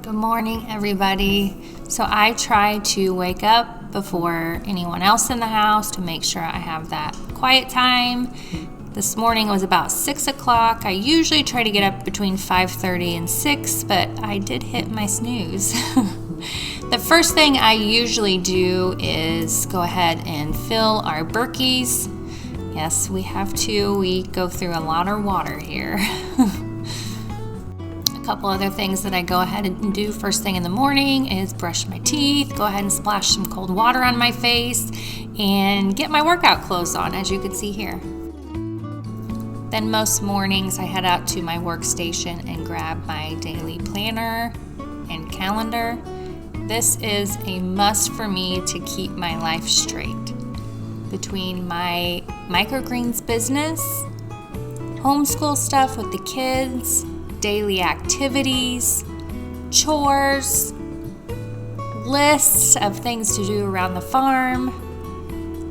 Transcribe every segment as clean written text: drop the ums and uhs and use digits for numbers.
Good morning, everybody. So I try to wake up before anyone else in the house to make sure I have that quiet time. This morning was about 6 o'clock. I usually try to get up between 5:30 and 6, but I did hit my snooze. The first thing I usually do is go ahead and fill our Berkeys. Yes, we have to. We go through a lot of water here. Couple other things that I go ahead and do first thing in the morning is brush my teeth, go ahead and splash some cold water on my face, and get my workout clothes on, as you can see here. Then most mornings I head out to my workstation and grab my daily planner and calendar. This is a must for me to keep my life straight. Between my Microgreens business, homeschool stuff with the kids, daily activities, chores, lists of things to do around the farm.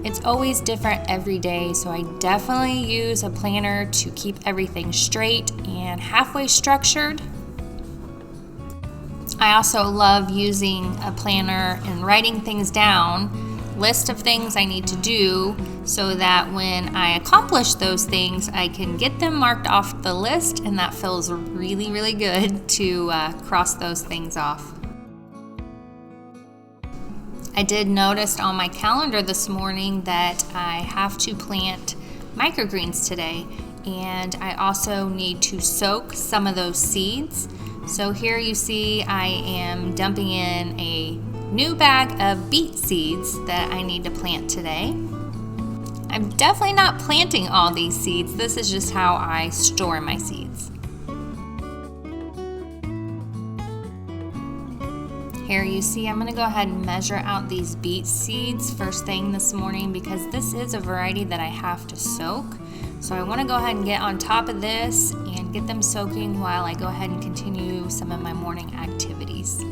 It's always different every day, so I definitely use a planner to keep everything straight and halfway structured. I also love using a planner and writing things down, list of things I need to do, so that when I accomplish those things, I can get them marked off the list, and that feels really, really good to cross those things off. I did notice on my calendar this morning that I have to plant microgreens today, and I also need to soak some of those seeds. So here you see I am dumping in a new bag of beet seeds that I need to plant today. I'm definitely not planting all these seeds. This is just how I store my seeds. Here you see I'm going to go ahead and measure out these beet seeds first thing this morning because this is a variety that I have to soak. So I want to go ahead and get on top of this and get them soaking while I go ahead and continue some of my morning activities.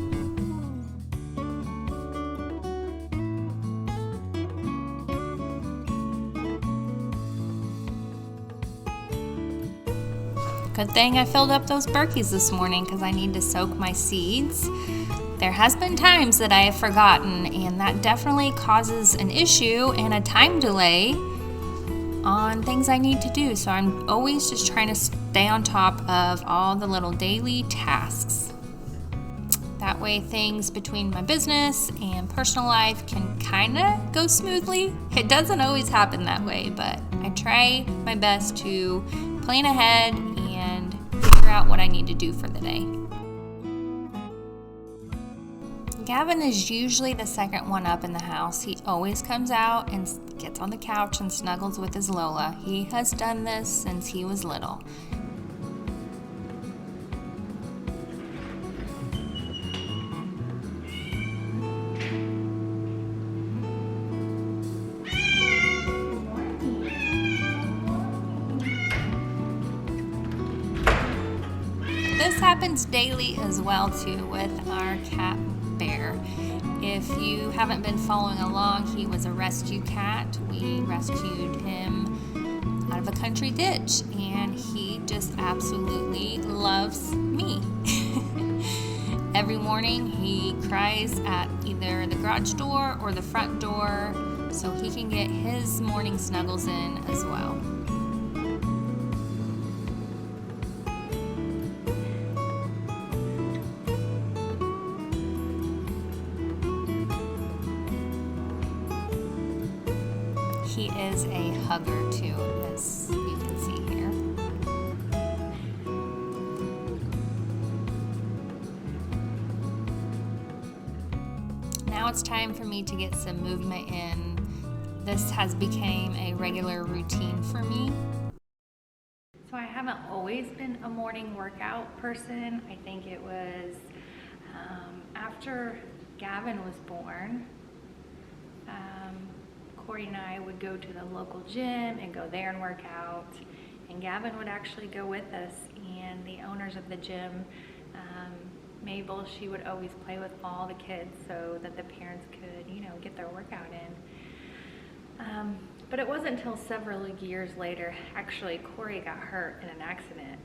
Good thing I filled up those Berkeys this morning because I need to soak my seeds. There has been times that I have forgotten, and that definitely causes an issue and a time delay on things I need to do. So I'm always just trying to stay on top of all the little daily tasks. That way things between my business and personal life can kind of go smoothly. It doesn't always happen that way, but I try my best to plan ahead and figure out what I need to do for the day. Gavin is usually the second one up in the house. He always comes out and gets on the couch and snuggles with his Lola. He has done this since he was little. This happens daily as well too with our cat Bear. If you haven't been following along, he was a rescue cat. We rescued him out of a country ditch, and he just absolutely loves me. Every morning he cries at either the garage door or the front door so he can get his morning snuggles in as well. He is a hugger too, as you can see here. Now it's time for me to get some movement in. This has become a regular routine for me. So I haven't always been a morning workout person. I think it was after Gavin was born. Corey and I would go to the local gym and go there and work out, and Gavin would actually go with us, and the owners of the gym, Mabel, she would always play with all the kids so that the parents could, get their workout in. But it wasn't until several years later, actually Corey got hurt in an accident.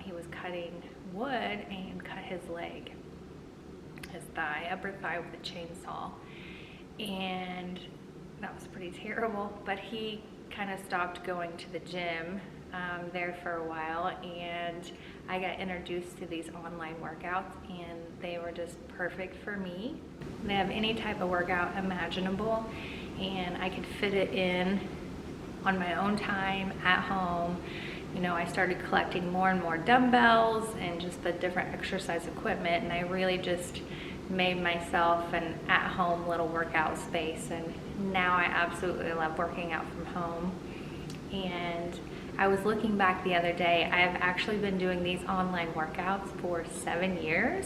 He was cutting wood and cut his leg. his thigh, upper thigh with a chainsaw. And that was pretty terrible, but he kind of stopped going to the gym there for a while, and I got introduced to these online workouts, and they were just perfect for me. They have any type of workout imaginable, and I could fit it in on my own time at home. You know, I started collecting more and more dumbbells and just the different exercise equipment, and I really just made myself an at-home little workout space, and now I absolutely love working out from home. And I was looking back the other day, I have actually been doing these online workouts for 7 years.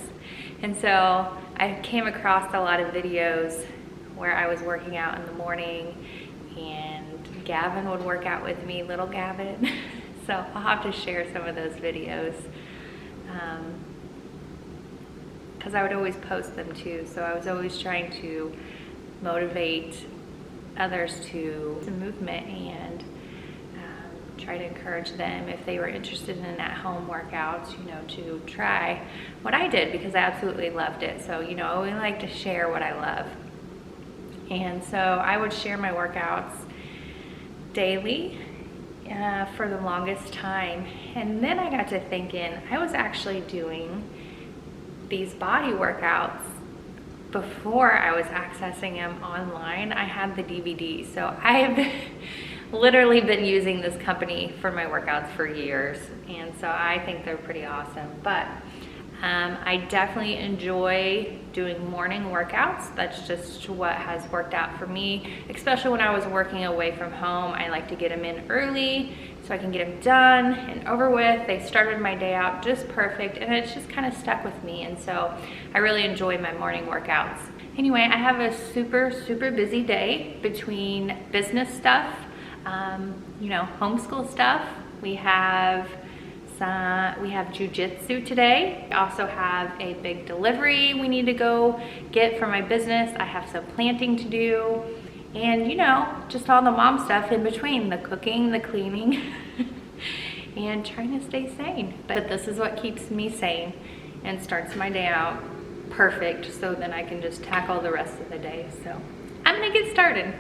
And so I came across a lot of videos where I was working out in the morning, and Gavin would work out with me, little Gavin. So I'll have to share some of those videos, because I would always post them too. So I was always trying to motivate others to movement and try to encourage them, if they were interested in at-home workouts, you know, to try what I did, because I absolutely loved it. So, you know, I always like to share what I love. And so I would share my workouts daily for the longest time. And then I got to thinking, I was actually doing these body workouts before I was accessing them online. I had the DVD. So I have literally been using this company for my workouts for years, and so I think they're pretty awesome. But I definitely enjoy doing morning workouts. That's just what has worked out for me, especially when I was working away from home. I like to get them in early so I can get them done and over with. They started my day out just perfect, and it's just kind of stuck with me, and so I really enjoy my morning workouts. Anyway, I have a super busy day between business stuff, you know, homeschool stuff. We have jujitsu today. I also have a big delivery we need to go get for my business. I have some planting to do, and you know, just all the mom stuff in between, the cooking, the cleaning, and trying to stay sane. But this is what keeps me sane and starts my day out perfect, so then I can just tackle the rest of the day. So I'm gonna get started.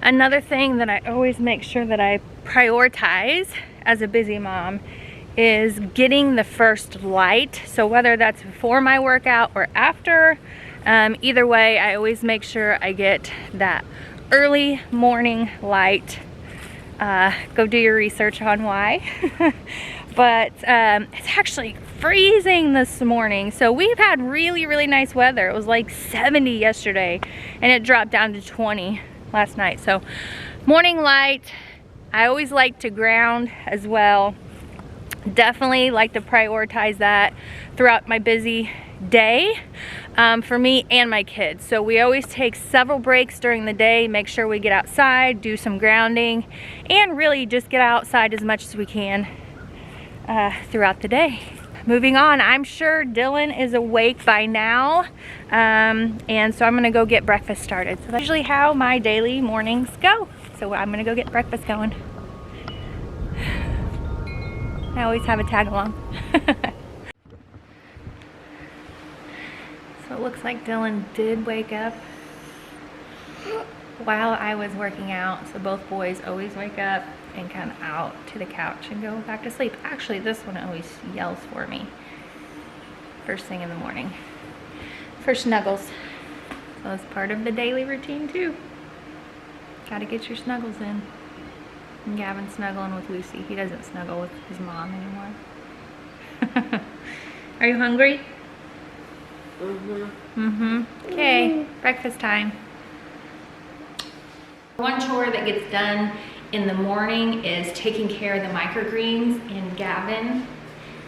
Another thing that I always make sure that I prioritize as a busy mom is getting the first light. So whether that's before my workout or after, either way, I always make sure I get that early morning light. Go do your research on why. But it's actually freezing this morning. So we've had really nice weather. It was like 70 yesterday, and it dropped down to 20 last night. So morning light, I always like to ground as well. Definitely like to prioritize that throughout my busy day for me and my kids. So we always take several breaks during the day, make sure we get outside, do some grounding, and really just get outside as much as we can throughout the day. Moving on, I'm sure Dylan is awake by now, and so I'm gonna go get breakfast started. So that's usually how my daily mornings go. So I'm gonna go get breakfast going. I always have a tag along. So it looks like Dylan did wake up while I was working out. So both boys always wake up and come out to the couch and go back to sleep. Actually, this one always yells for me first thing in the morning for snuggles. So it's part of the daily routine too. Gotta get your snuggles in. And Gavin's snuggling with Lucy. He doesn't snuggle with his mom anymore. Are you hungry? Okay, breakfast time. One chore that gets done in the morning is taking care of the microgreens, and Gavin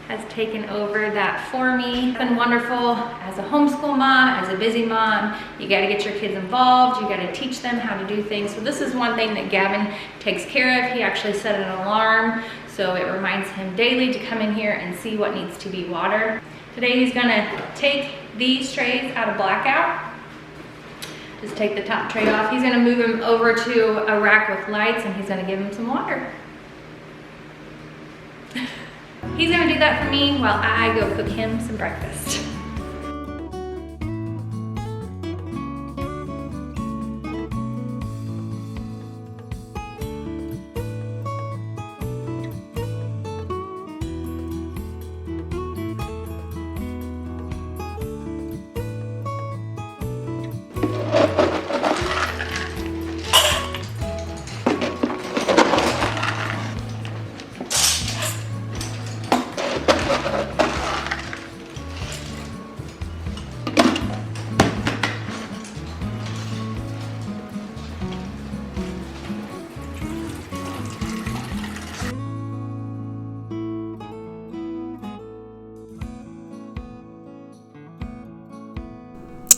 has taken over that for me. It's been wonderful as a homeschool mom, as a busy mom. You gotta get your kids involved, you gotta teach them how to do things. So this is one thing that Gavin takes care of. He actually set an alarm, so it reminds him daily to come in here and see what needs to be watered. Today he's gonna take these trays out of blackout. Just take the top tray off. He's gonna move him over to a rack with lights, and he's gonna give him some water. He's gonna do that for me while I go cook him some breakfast.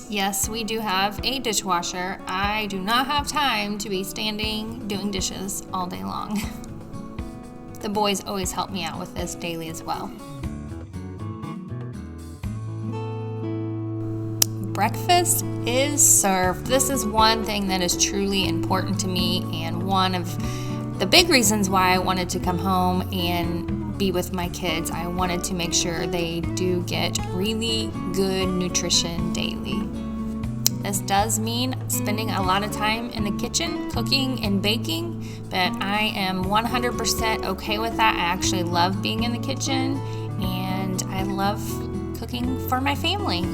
Yes, we do have a dishwasher. I do not have time to be standing doing dishes all day long. The boys always help me out with this daily as well. Breakfast is served. This is one thing that is truly important to me, and one of the big reasons why I wanted to come home and be with my kids. I wanted to make sure they do get really good nutrition daily. This does mean spending a lot of time in the kitchen, cooking and baking, but I am 100% okay with that. I actually love being in the kitchen, and I love cooking for my family.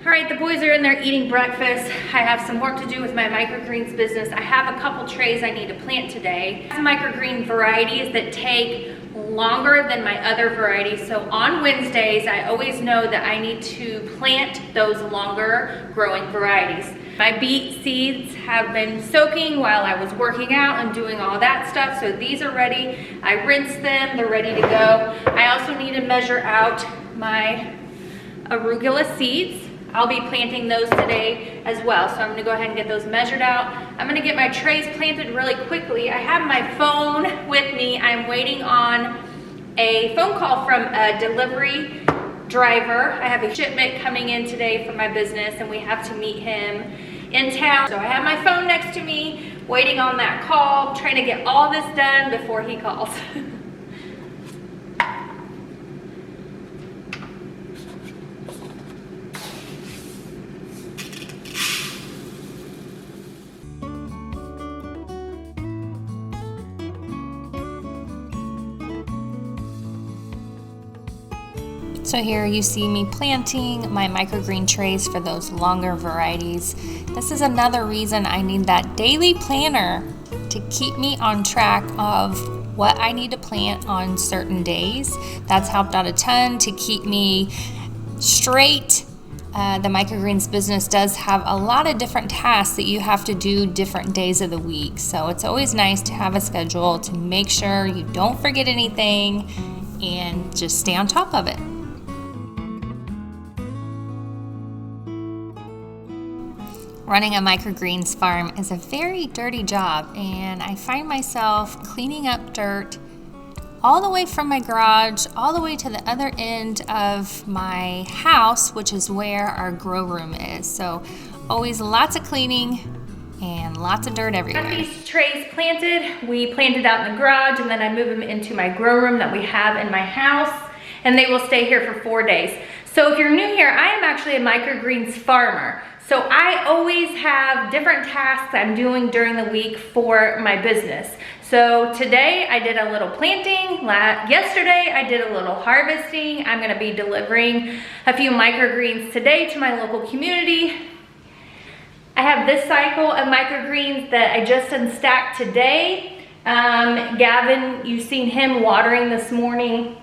All right, the boys are in there eating breakfast. I have some work to do with my microgreens business. I have a couple trays I need to plant today. Some microgreen varieties that take longer than my other varieties. So on Wednesdays, I always know that I need to plant those longer growing varieties. My beet seeds have been soaking while I was working out and doing all that stuff. So these are ready. I rinsed them, they're ready to go. I also need to measure out my arugula seeds. I'll be planting those today as well. So I'm gonna go ahead and get those measured out. I'm gonna get my trays planted really quickly. I have my phone with me. I'm waiting on a phone call from a delivery driver. I have a shipment coming in today for my business, and we have to meet him in town. So I have my phone next to me, waiting on that call, trying to get all this done before he calls. So here you see me planting my microgreen trays for those longer varieties. This is another reason I need that daily planner to keep me on track of what I need to plant on certain days. That's helped out a ton to keep me straight. The microgreens business does have a lot of different tasks that you have to do different days of the week. So it's always nice to have a schedule to make sure you don't forget anything and just stay on top of it. Running a microgreens farm is a very dirty job, and I find myself cleaning up dirt all the way from my garage, all the way to the other end of my house, which is where our grow room is. So always lots of cleaning and lots of dirt everywhere. Got these trays planted. We planted out in the garage, and then I move them into my grow room that we have in my house, and they will stay here for 4 days. So if you're new here, I am actually a microgreens farmer. So I always have different tasks I'm doing during the week for my business. So today I did a little planting. Yesterday I did a little harvesting. I'm gonna be delivering a few microgreens today to my local community. I have this cycle of microgreens that I just unstacked today. Gavin, you've seen him watering this morning.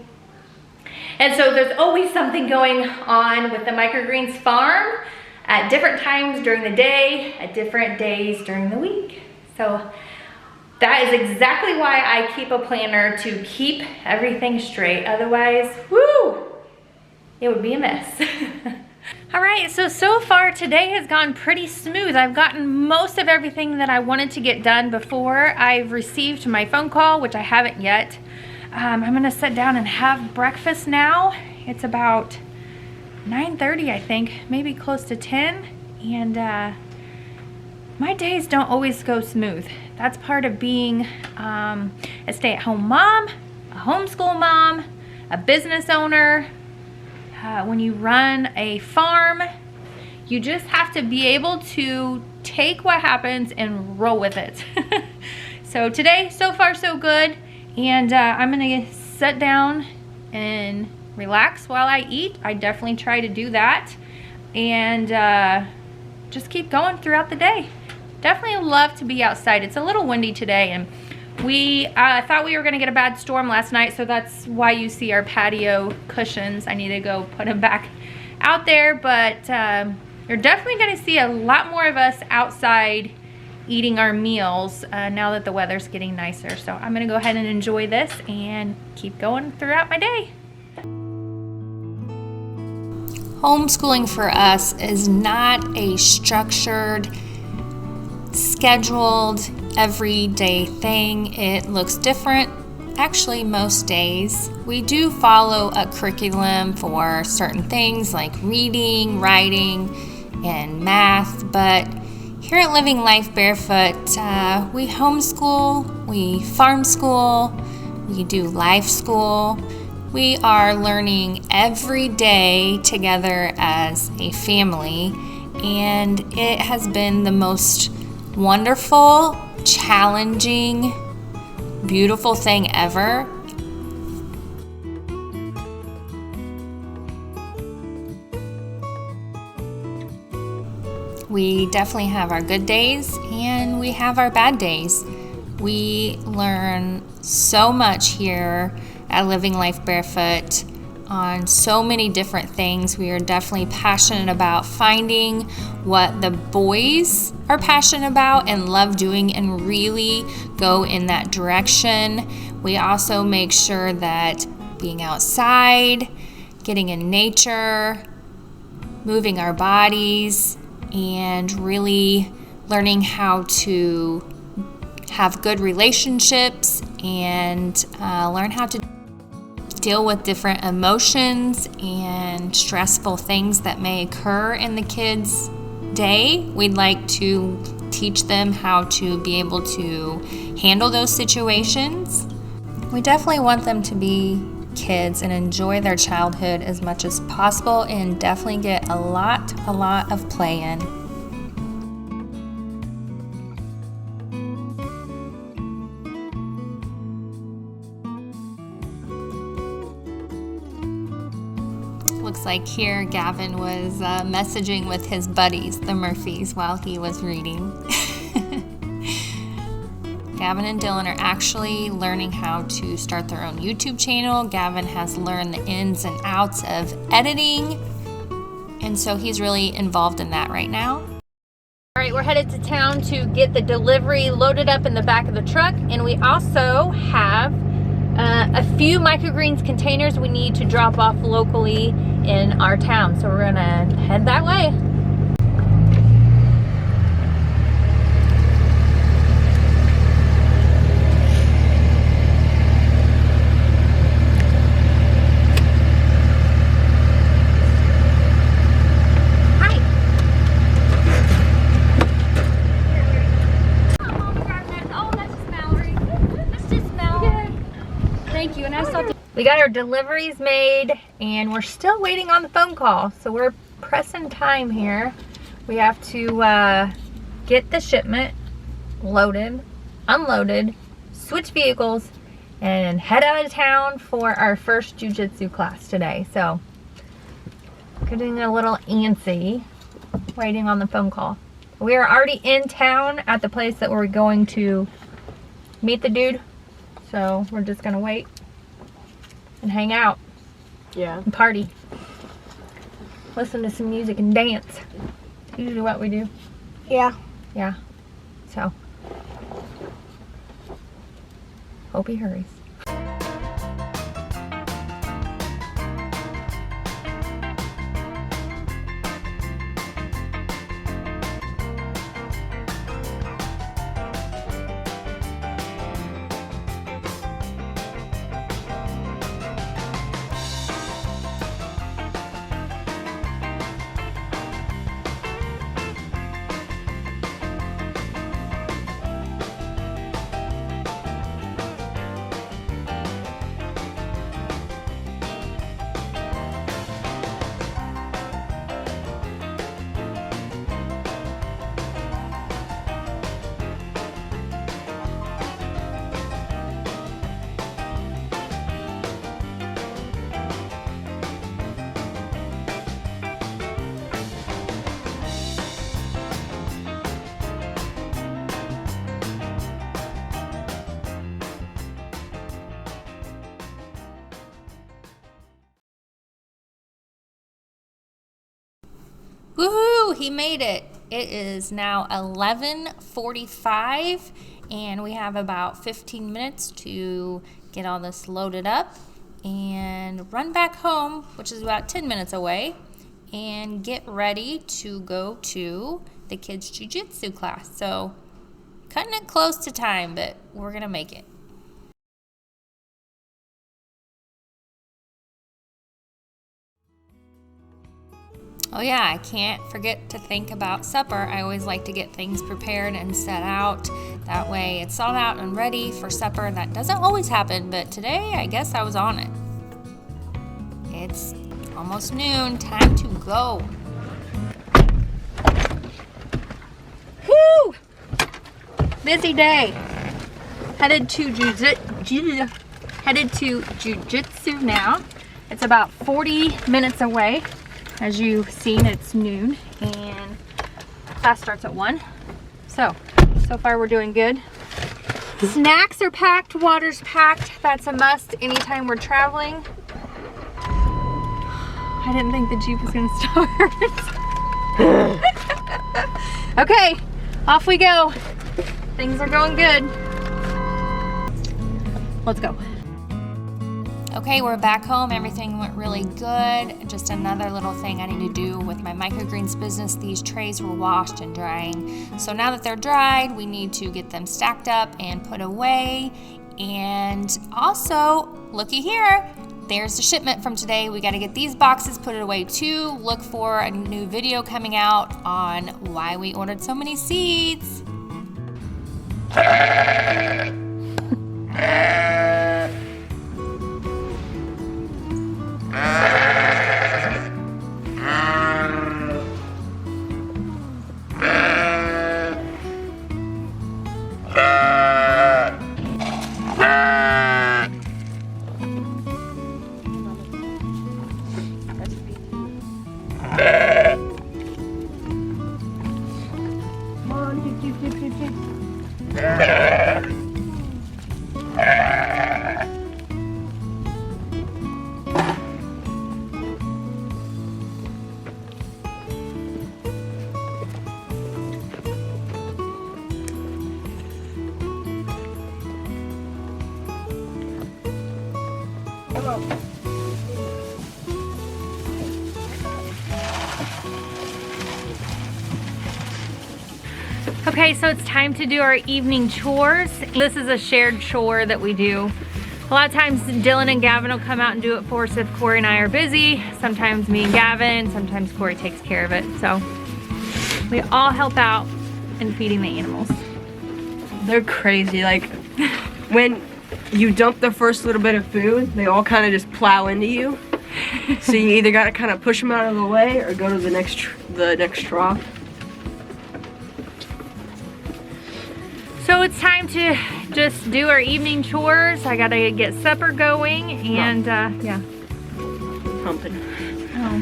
And so there's always something going on with the microgreens farm at different times during the day, at different days during the week. So that is exactly why I keep a planner, to keep everything straight. Otherwise, woo, it would be a mess. All right, so far today has gone pretty smooth. I've gotten most of everything that I wanted to get done before I've received my phone call, which I haven't yet. I'm gonna sit down and have breakfast now. It's about 9:30, I think, maybe close to 10. And my days don't always go smooth. That's part of being a stay-at-home mom, a homeschool mom, a business owner. When you run a farm, you just have to be able to take what happens and roll with it. So today, so far so good. And I'm gonna sit down and relax while I eat. I definitely try to do that. And just keep going throughout the day. Definitely love to be outside. It's a little windy today, and we thought we were gonna get a bad storm last night, so that's why you see our patio cushions. I need to go put them back out there, but you're definitely gonna see a lot more of us outside eating our meals now that the weather's getting nicer. So I'm gonna go ahead and enjoy this and keep going throughout my day. Homeschooling for us is not a structured, scheduled, everyday thing. It looks different, actually, most days. We do follow a curriculum for certain things like reading, writing, and math, but here at Living Life Barefoot, we homeschool, we farm school, we do life school. We are learning every day together as a family, and it has been the most wonderful, challenging, beautiful thing ever. We definitely have our good days and we have our bad days. We learn so much here at Living Life Barefoot on so many different things. We are definitely passionate about finding what the boys are passionate about and love doing and really go in that direction. We also make sure that being outside, getting in nature, moving our bodies, and really learning how to have good relationships and learn how to deal with different emotions and stressful things that may occur in the kids' day. We'd like to teach them how to be able to handle those situations. We definitely want them to be kids and enjoy their childhood as much as possible and definitely get a lot of play in. Looks like here Gavin was messaging with his buddies, the Murphys, while he was reading. Gavin and Dylan are actually learning how to start their own YouTube channel. Gavin has learned the ins and outs of editing, and so he's really involved in that right now. All right, we're headed to town to get the delivery loaded up in the back of the truck, and we also have a few microgreens containers we need to drop off locally in our town. So we're gonna head that way. We got our deliveries made and we're still waiting on the phone call. So we're pressing time here. We have to get the shipment loaded, unloaded, switch vehicles, and head out of town for our first jiu-jitsu class today. So getting a little antsy waiting on the phone call. We are already in town at the place that we're going to meet the dude. So we're just gonna wait and hang out. Yeah. And party. Listen to some music and dance. Usually what we do. Yeah. Yeah. So hope he hurries. Woohoo! He made it. It is now 11:45 and we have about 15 minutes to get all this loaded up and run back home, which is about 10 minutes away, and get ready to go to the kids' jiu-jitsu class. So cutting it close to time, but we're gonna make it. Oh yeah, I can't forget to think about supper. I always like to get things prepared and set out. That way it's all out and ready for supper. That doesn't always happen, but today I guess I was on it. It's almost noon, time to go. Woo! Busy day. Headed to jiu-jitsu now. It's about 40 minutes away. As you've seen, it's noon and class starts at 1. So far we're doing good. Snacks are packed, water's packed. That's a must anytime we're traveling. I didn't think the Jeep was gonna start. Okay, off we go. Things are going good. Let's go. Okay, we're back home. Everything went really good. Just another little thing I need to do with my microgreens business. These trays were washed and drying. So now that they're dried, we need to get them stacked up and put away. And also, looky here, there's the shipment from today. We got to get these boxes put away too. Look for a new video coming out on why we ordered so many seeds. Okay, so it's time to do our evening chores. This is a shared chore that we do. A lot of times Dylan and Gavin will come out and do it for us if Corey and I are busy. Sometimes me and Gavin, sometimes Corey takes care of it. So we all help out in feeding the animals. They're crazy. Like when you dump the first little bit of food, they all kind of just plow into you. So you either got to kind of push them out of the way or go to the next trough. So it's time to just do our evening chores. I gotta get supper going and yeah. Pumping. Oh.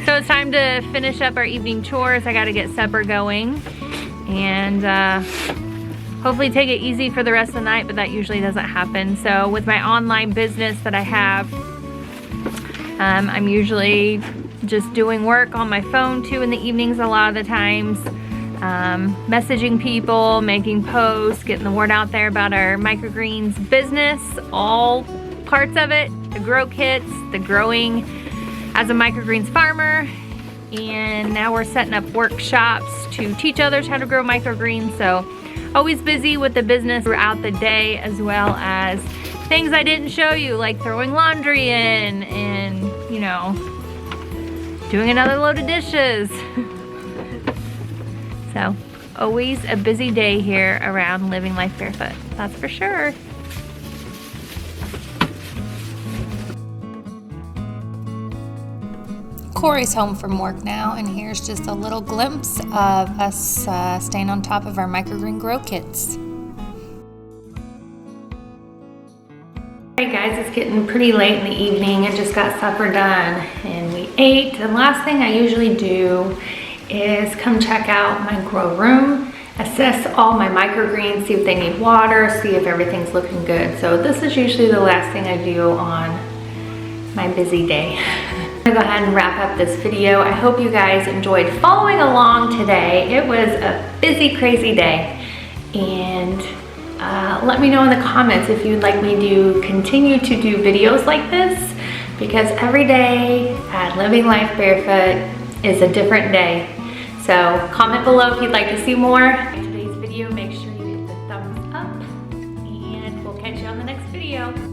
So it's time to finish up our evening chores. I gotta get supper going and hopefully take it easy for the rest of the night, but that usually doesn't happen. So with my online business that I have, I'm usually just doing work on my phone too in the evenings a lot of the times. Messaging people, making posts, getting the word out there about our microgreens business, all parts of it, the grow kits, the growing as a microgreens farmer, and now we're setting up workshops to teach others how to grow microgreens. So always busy with the business throughout the day, as well as things I didn't show you, like throwing laundry in and, you know, doing another load of dishes. So, always a busy day here around Living Life Barefoot, that's for sure. Corey's home from work now, and here's just a little glimpse of us staying on top of our microgreen grow kits. Hey guys, it's getting pretty late in the evening. I just got supper done and we ate. The last thing I usually do is come check out my grow room, assess all my microgreens, see if they need water, see if everything's looking good. So this is usually the last thing I do on my busy day. I'm gonna go ahead and wrap up this video. I hope you guys enjoyed following along today. It was a busy, crazy day. And let me know in the comments if you'd like me to continue to do videos like this, because every day at Living Life Barefoot is a different day. So comment below if you'd like to see more. In today's video, make sure you hit the thumbs up and we'll catch you on the next video.